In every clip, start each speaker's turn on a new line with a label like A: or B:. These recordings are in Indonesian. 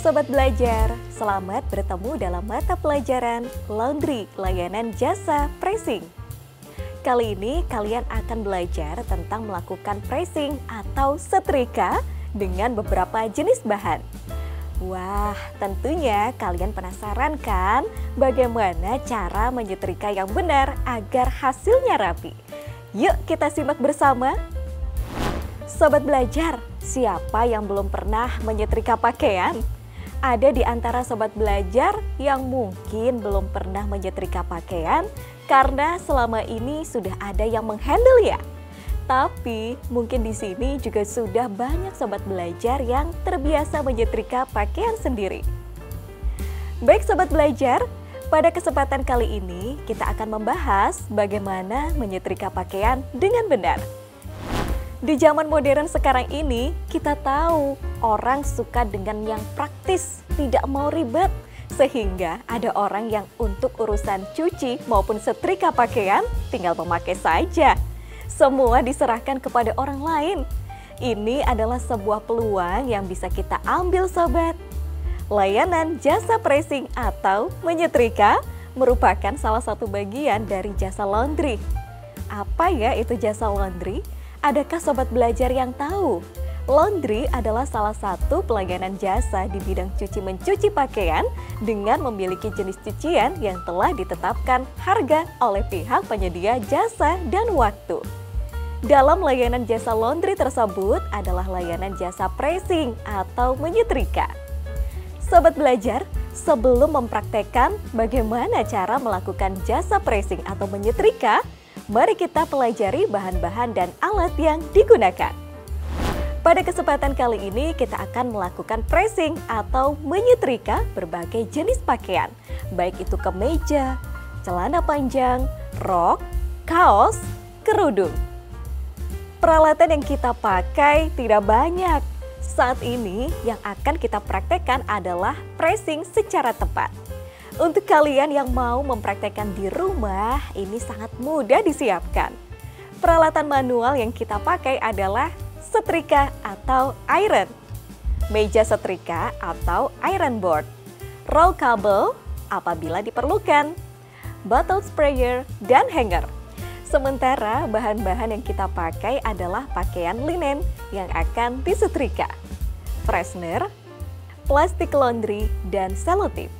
A: Sobat belajar, selamat bertemu dalam mata pelajaran Laundry, layanan jasa pressing. Kali ini kalian akan belajar tentang melakukan pressing atau setrika dengan beberapa jenis bahan. Wah, tentunya kalian penasaran kan bagaimana cara menyetrika yang benar agar hasilnya rapi? Yuk kita simak bersama. Sobat belajar, siapa yang belum pernah menyetrika pakaian? Ada di antara sobat belajar yang mungkin belum pernah menyetrika pakaian karena selama ini sudah ada yang menghandle ya. Tapi mungkin di sini juga sudah banyak sobat belajar yang terbiasa menyetrika pakaian sendiri. Baik sobat belajar, pada kesempatan kali ini kita akan membahas bagaimana menyetrika pakaian dengan benar. Di zaman modern sekarang ini, kita tahu orang suka dengan yang praktis, tidak mau ribet. Sehingga ada orang yang untuk urusan cuci maupun setrika pakaian tinggal memakai saja. Semua diserahkan kepada orang lain. Ini adalah sebuah peluang yang bisa kita ambil sobat. Layanan jasa pressing atau menyetrika merupakan salah satu bagian dari jasa laundry. Apa ya itu jasa laundry? Adakah sobat belajar yang tahu? Laundry adalah salah satu pelayanan jasa di bidang cuci-mencuci pakaian dengan memiliki jenis cucian yang telah ditetapkan harga oleh pihak penyedia jasa dan waktu. Dalam layanan jasa laundry tersebut adalah layanan jasa pressing atau menyetrika. Sobat belajar, sebelum mempraktekkan bagaimana cara melakukan jasa pressing atau menyetrika, mari kita pelajari bahan-bahan dan alat yang digunakan. Pada kesempatan kali ini kita akan melakukan pressing atau menyetrika berbagai jenis pakaian, baik itu kemeja, celana panjang, rok, kaos, kerudung. Peralatan yang kita pakai tidak banyak. Saat ini yang akan kita praktekkan adalah pressing secara tepat. Untuk kalian yang mau mempraktekkan di rumah, ini sangat mudah disiapkan. Peralatan manual yang kita pakai adalah setrika atau iron, meja setrika atau iron board, roll kabel apabila diperlukan, bottle sprayer, dan hanger. Sementara bahan-bahan yang kita pakai adalah pakaian linen yang akan disetrika, freshener, plastik laundry, dan selotip.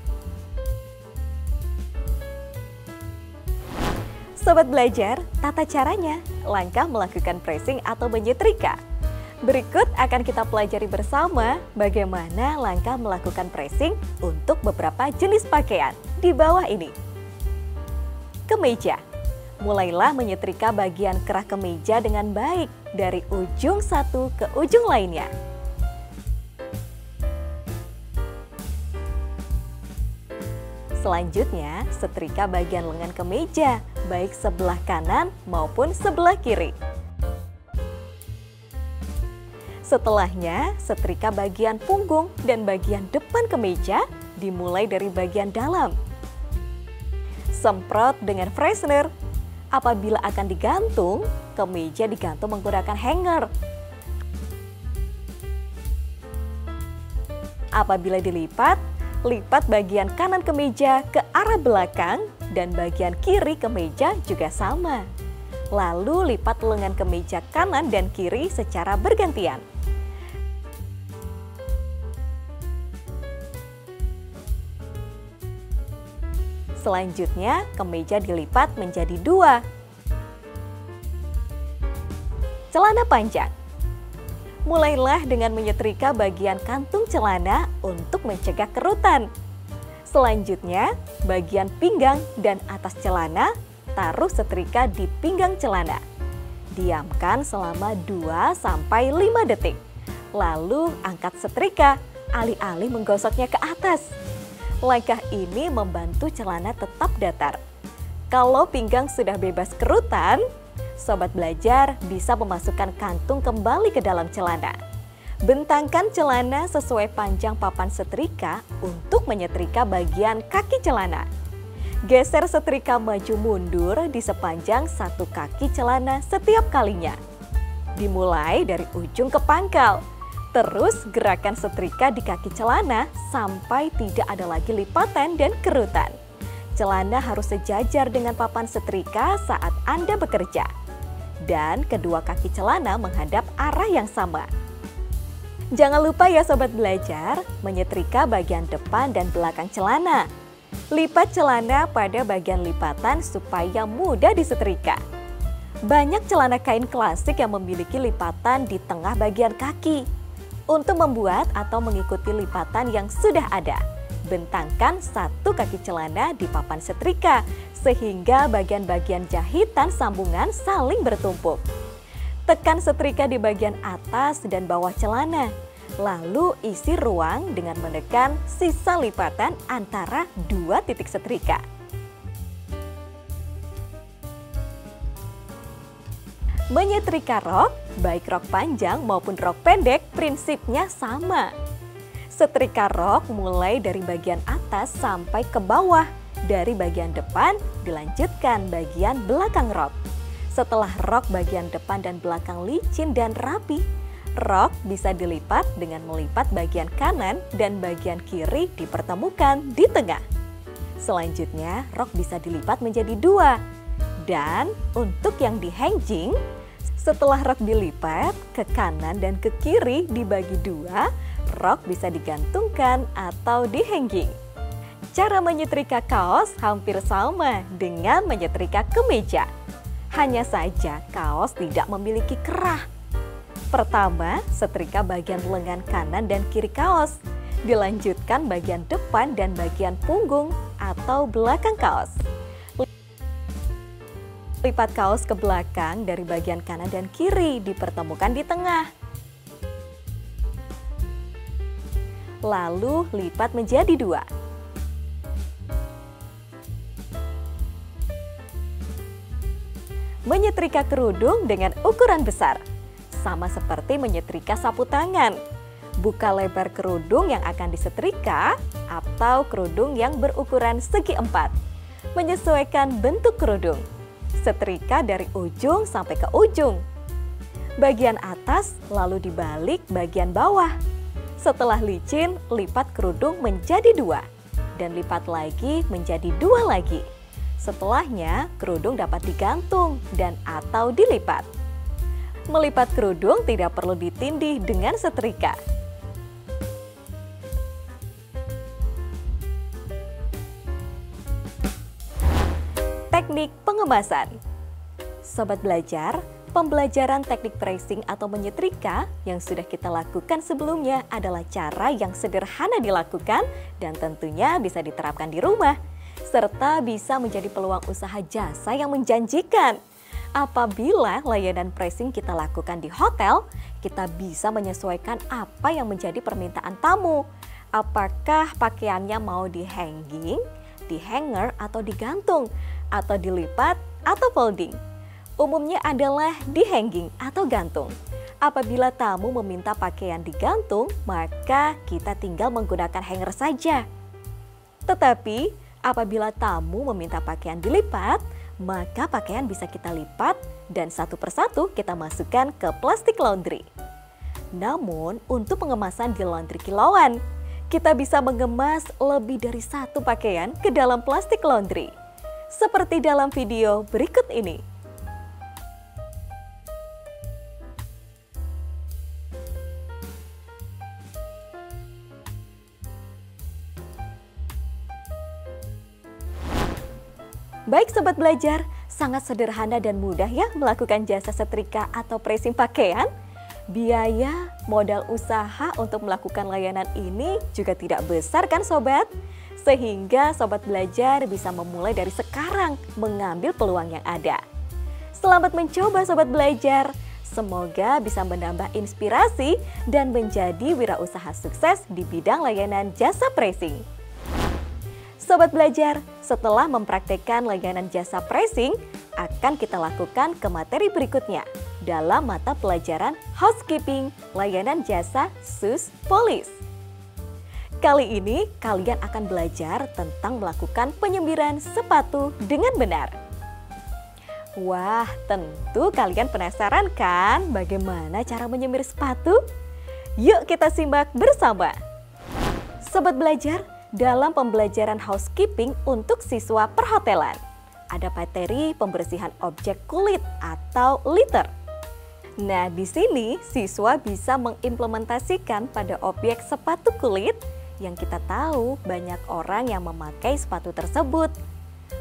A: Sobat belajar, tata caranya, langkah melakukan pressing atau menyetrika. Berikut akan kita pelajari bersama bagaimana langkah melakukan pressing untuk beberapa jenis pakaian di bawah ini. Kemeja. Mulailah menyetrika bagian kerah kemeja dengan baik dari ujung satu ke ujung lainnya. Selanjutnya, setrika bagian lengan kemeja, baik sebelah kanan maupun sebelah kiri. Setelahnya, setrika bagian punggung dan bagian depan kemeja, dimulai dari bagian dalam. Semprot dengan freshener. Apabila akan digantung, kemeja digantung menggunakan hanger. Apabila dilipat, lipat bagian kanan kemeja ke arah belakang dan bagian kiri kemeja juga sama. Lalu lipat lengan kemeja kanan dan kiri secara bergantian. Selanjutnya, kemeja dilipat menjadi dua. Celana panjang. Mulailah dengan menyetrika bagian kantung celana untuk mencegah kerutan. Selanjutnya, bagian pinggang dan atas celana, taruh setrika di pinggang celana. Diamkan selama 2-5 detik. Lalu angkat setrika, alih-alih menggosoknya ke atas. Langkah ini membantu celana tetap datar. Kalau pinggang sudah bebas kerutan, sobat belajar bisa memasukkan kantung kembali ke dalam celana. Bentangkan celana sesuai panjang papan setrika untuk menyetrika bagian kaki celana. Geser setrika maju mundur di sepanjang satu kaki celana setiap kalinya. Dimulai dari ujung ke pangkal. Terus gerakan setrika di kaki celana sampai tidak ada lagi lipatan dan kerutan. Celana harus sejajar dengan papan setrika saat Anda bekerja. Dan kedua kaki celana menghadap arah yang sama. Jangan lupa ya sobat belajar, menyetrika bagian depan dan belakang celana. Lipat celana pada bagian lipatan supaya mudah disetrika. Banyak celana kain klasik yang memiliki lipatan di tengah bagian kaki. Untuk membuat atau mengikuti lipatan yang sudah ada, bentangkan satu kaki celana di papan setrika sehingga bagian-bagian jahitan sambungan saling bertumpuk. Tekan setrika di bagian atas dan bawah celana, lalu isi ruang dengan menekan sisa lipatan antara dua titik setrika. Menyetrika rok, baik rok panjang maupun rok pendek, prinsipnya sama. Setrika rok mulai dari bagian atas sampai ke bawah, dari bagian depan dilanjutkan bagian belakang rok. Setelah rok bagian depan dan belakang licin dan rapi, rok bisa dilipat dengan melipat bagian kanan dan bagian kiri dipertemukan di tengah. Selanjutnya, rok bisa dilipat menjadi dua. Dan untuk yang dihanging, setelah rok dilipat ke kanan dan ke kiri dibagi dua, rok bisa digantungkan atau dihanging. Cara menyetrika kaos hampir sama dengan menyetrika kemeja. Hanya saja kaos tidak memiliki kerah. Pertama, setrika bagian lengan kanan dan kiri kaos. Dilanjutkan bagian depan dan bagian punggung atau belakang kaos. Lipat kaos ke belakang dari bagian kanan dan kiri dipertemukan di tengah. Lalu lipat menjadi dua. Menyetrika kerudung dengan ukuran besar. Sama seperti menyetrika sapu tangan. Buka lebar kerudung yang akan disetrika atau kerudung yang berukuran segi empat. Menyesuaikan bentuk kerudung. Setrika dari ujung sampai ke ujung. Bagian atas lalu dibalik bagian bawah. Setelah licin, lipat kerudung menjadi dua. Dan lipat lagi menjadi dua lagi. Setelahnya, kerudung dapat digantung dan atau dilipat. Melipat kerudung tidak perlu ditindih dengan setrika. Teknik pengemasan. Sobat belajar, pembelajaran teknik pressing atau menyetrika yang sudah kita lakukan sebelumnya adalah cara yang sederhana dilakukan dan tentunya bisa diterapkan di rumah, serta bisa menjadi peluang usaha jasa yang menjanjikan. Apabila layanan pressing kita lakukan di hotel, kita bisa menyesuaikan apa yang menjadi permintaan tamu. Apakah pakaiannya mau di-hanging, di-hanger atau digantung, atau dilipat atau folding. Umumnya adalah di-hanging atau gantung. Apabila tamu meminta pakaian digantung, maka kita tinggal menggunakan hanger saja. Tetapi apabila tamu meminta pakaian dilipat, maka pakaian bisa kita lipat dan satu persatu kita masukkan ke plastik laundry. Namun untuk pengemasan di laundry kilauan, kita bisa mengemas lebih dari satu pakaian ke dalam plastik laundry. Seperti dalam video berikut ini. Baik sobat belajar, sangat sederhana dan mudah ya melakukan jasa setrika atau pressing pakaian. Biaya modal usaha untuk melakukan layanan ini juga tidak besar kan sobat? Sehingga sobat belajar bisa memulai dari sekarang mengambil peluang yang ada. Selamat mencoba sobat belajar. Semoga bisa menambah inspirasi dan menjadi wirausaha sukses di bidang layanan jasa pressing. Sobat belajar, setelah mempraktekkan layanan jasa pressing, akan kita lakukan ke materi berikutnya dalam mata pelajaran housekeeping, layanan jasa sus polis. Kali ini kalian akan belajar tentang melakukan penyembiran sepatu dengan benar. Wah, tentu kalian penasaran kan bagaimana cara menyemir sepatu? Yuk kita simak bersama. Sobat belajar, dalam pembelajaran housekeeping untuk siswa perhotelan, ada materi pembersihan objek kulit atau litter. Nah, di sini siswa bisa mengimplementasikan pada objek sepatu kulit yang kita tahu banyak orang yang memakai sepatu tersebut.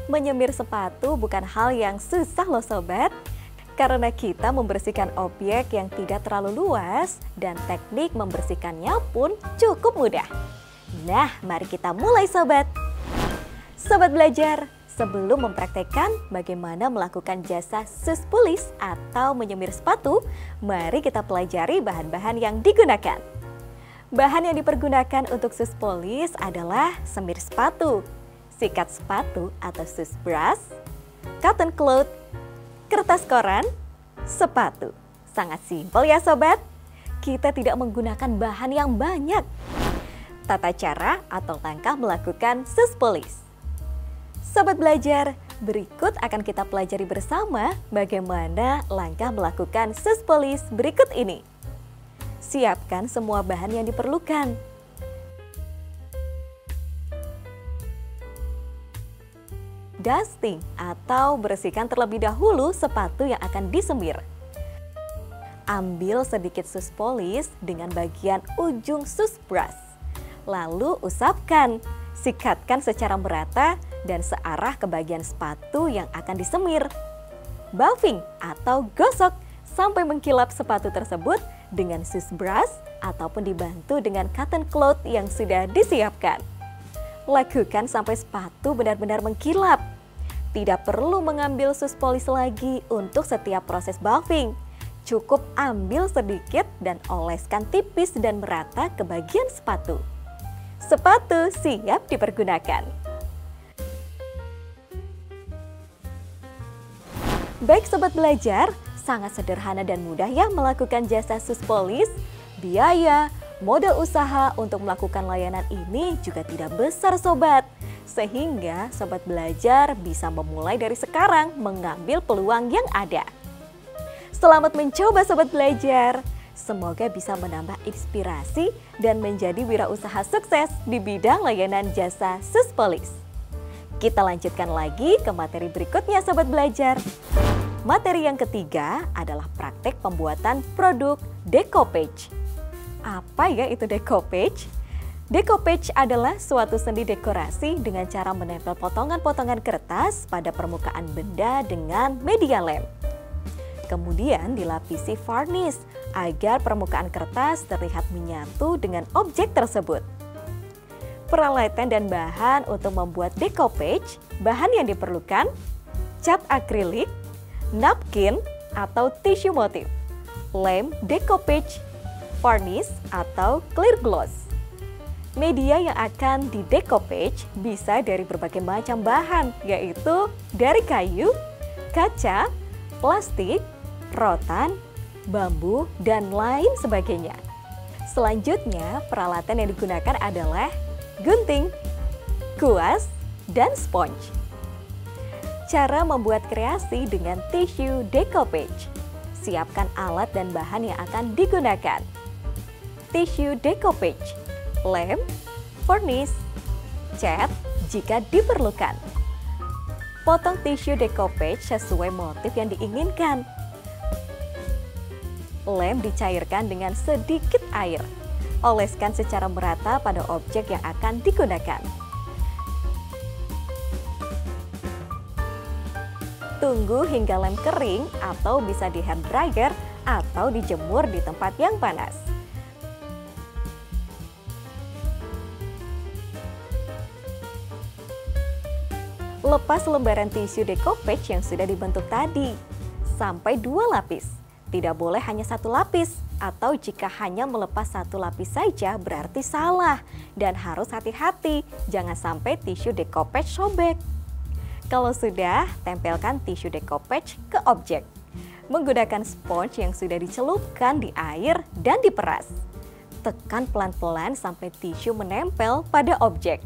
A: Menyemir sepatu bukan hal yang susah loh sobat, karena kita membersihkan objek yang tidak terlalu luas dan teknik membersihkannya pun cukup mudah. Nah, mari kita mulai sobat. Sobat belajar, sebelum mempraktekkan bagaimana melakukan jasa sus polish atau menyemir sepatu, mari kita pelajari bahan-bahan yang digunakan. Bahan yang dipergunakan untuk sus polish adalah semir sepatu, sikat sepatu atau sus brush, cotton cloth, kertas koran, sepatu. Sangat simpel ya sobat. Kita tidak menggunakan bahan yang banyak. Tata cara atau langkah melakukan sus polish. Sobat belajar, berikut akan kita pelajari bersama bagaimana langkah melakukan sus polish berikut ini. Siapkan semua bahan yang diperlukan. Dusting atau bersihkan terlebih dahulu sepatu yang akan disemir. Ambil sedikit sus polish dengan bagian ujung sus brush. Lalu usapkan, sikatkan secara merata dan searah ke bagian sepatu yang akan disemir. Buffing atau gosok sampai mengkilap sepatu tersebut dengan sus brush ataupun dibantu dengan cotton cloth yang sudah disiapkan. Lakukan sampai sepatu benar-benar mengkilap. Tidak perlu mengambil sus polish lagi untuk setiap proses buffing. Cukup ambil sedikit dan oleskan tipis dan merata ke bagian sepatu. Sepatu siap dipergunakan. Baik sobat belajar, sangat sederhana dan mudah ya melakukan jasa sus polish. Biaya, modal usaha untuk melakukan layanan ini juga tidak besar sobat. Sehingga sobat belajar bisa memulai dari sekarang mengambil peluang yang ada. Selamat mencoba sobat belajar. Semoga bisa menambah inspirasi dan menjadi wirausaha sukses di bidang layanan jasa sus polish. Kita lanjutkan lagi ke materi berikutnya sobat belajar. Materi yang ketiga adalah praktek pembuatan produk decoupage. Apa ya itu decoupage? Decoupage adalah suatu seni dekorasi dengan cara menempel potongan-potongan kertas pada permukaan benda dengan media lem. Kemudian dilapisi varnish agar permukaan kertas terlihat menyatu dengan objek tersebut. Peralatan dan bahan untuk membuat decoupage, bahan yang diperlukan, cat akrilik, napkin atau tisu motif, lem decoupage, varnish atau clear gloss. Media yang akan di decoupage bisa dari berbagai macam bahan, yaitu dari kayu, kaca, plastik, rotan, bambu, dan lain sebagainya. Selanjutnya, peralatan yang digunakan adalah gunting, kuas, dan sponge. Cara membuat kreasi dengan tisu decoupage. Siapkan alat dan bahan yang akan digunakan. Tisu decoupage, lem, varnish, cat jika diperlukan. Potong tisu decoupage sesuai motif yang diinginkan. Lem dicairkan dengan sedikit air. Oleskan secara merata pada objek yang akan digunakan. Tunggu hingga lem kering atau bisa di hair dryer atau dijemur di tempat yang panas. Lepas lembaran tisu decoupage yang sudah dibentuk tadi sampai 2 lapis. Tidak boleh hanya 1 lapis, atau jika hanya melepas 1 lapis saja berarti salah. Dan harus hati-hati, jangan sampai tisu decoupage sobek. Kalau sudah, tempelkan tisu decoupage ke objek. Menggunakan sponge yang sudah dicelupkan di air dan diperas. Tekan pelan-pelan sampai tisu menempel pada objek.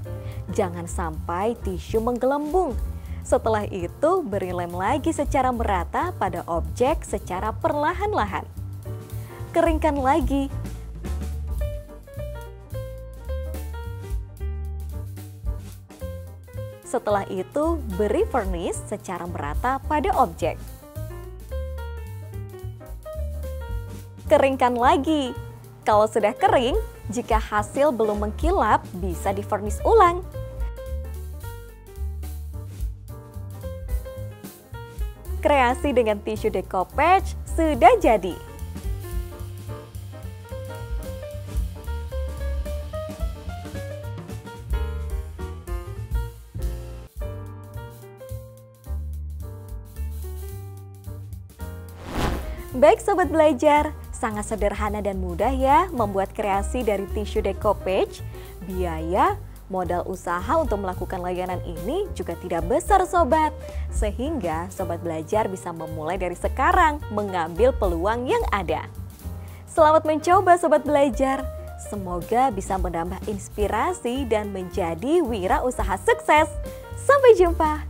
A: Jangan sampai tisu menggelembung. Setelah itu, beri lem lagi secara merata pada objek secara perlahan-lahan. Keringkan lagi. Setelah itu, beri varnish secara merata pada objek. Keringkan lagi. Kalau sudah kering, jika hasil belum mengkilap, bisa di-varnish ulang. Kreasi dengan tisu decoupage sudah jadi. Baik Sobat Belajar, sangat sederhana dan mudah ya membuat kreasi dari tisu decoupage. Biaya, modal usaha untuk melakukan layanan ini juga tidak besar Sobat. Sehingga Sobat Belajar bisa memulai dari sekarang mengambil peluang yang ada. Selamat mencoba Sobat Belajar. Semoga bisa menambah inspirasi dan menjadi wirausaha sukses. Sampai jumpa.